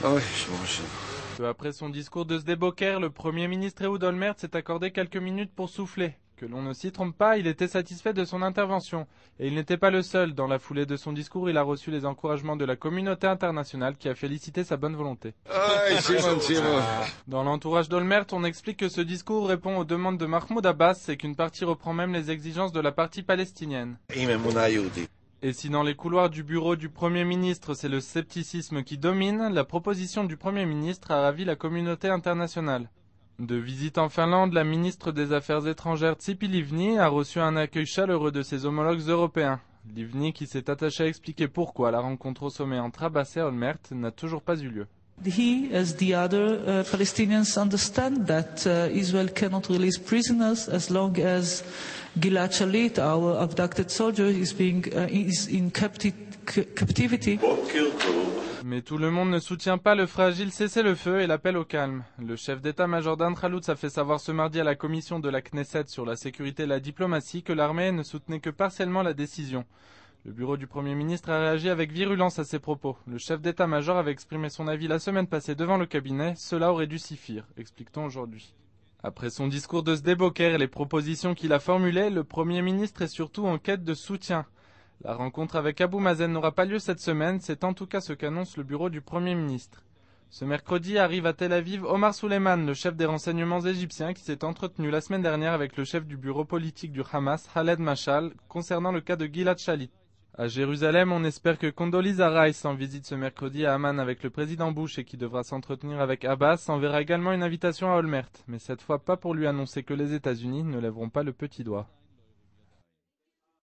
Ah oui, je m'enchaîne. Peu après son discours de Sde-Boker, le Premier ministre Ehud Olmert s'est accordé quelques minutes pour souffler. Que l'on ne s'y trompe pas, il était satisfait de son intervention. Et il n'était pas le seul. Dans la foulée de son discours, il a reçu les encouragements de la communauté internationale qui a félicité sa bonne volonté. Dans l'entourage d'Olmert, on explique que ce discours répond aux demandes de Mahmoud Abbas et qu'une partie reprend même les exigences de la partie palestinienne. Et si dans les couloirs du bureau du Premier ministre c'est le scepticisme qui domine, la proposition du Premier ministre a ravi la communauté internationale. De visite en Finlande, la ministre des Affaires étrangères Tzipi Livni a reçu un accueil chaleureux de ses homologues européens. Livni, qui s'est attachée à expliquer pourquoi la rencontre au sommet entre Abbas et Olmert n'a toujours pas eu lieu. He, as the other Palestinians, understand that Israel cannot release prisoners as long as Gilad Shalit, our abducted soldier, is in captivity. Mais tout le monde ne soutient pas le fragile cessez-le-feu et l'appel au calme. Le chef d'état-major Dan Khaloutz a fait savoir ce mardi à la commission de la Knesset sur la sécurité et la diplomatie que l'armée ne soutenait que partiellement la décision. Le bureau du Premier ministre a réagi avec virulence à ces propos. Le chef d'état-major avait exprimé son avis la semaine passée devant le cabinet. Cela aurait dû suffire, explique-t-on aujourd'hui. Après son discours de Sde-Boker et les propositions qu'il a formulées, le Premier ministre est surtout en quête de soutien. La rencontre avec Abou Mazen n'aura pas lieu cette semaine, c'est en tout cas ce qu'annonce le bureau du Premier ministre. Ce mercredi arrive à Tel Aviv Omar Suleiman, le chef des renseignements égyptiens, qui s'est entretenu la semaine dernière avec le chef du bureau politique du Hamas, Khaled Mashal, concernant le cas de Gilad Shalit. À Jérusalem, on espère que Condoleezza Rice, en visite ce mercredi à Amman avec le président Bush et qui devra s'entretenir avec Abbas, enverra également une invitation à Olmert, mais cette fois pas pour lui annoncer que les États-Unis ne lèveront pas le petit doigt.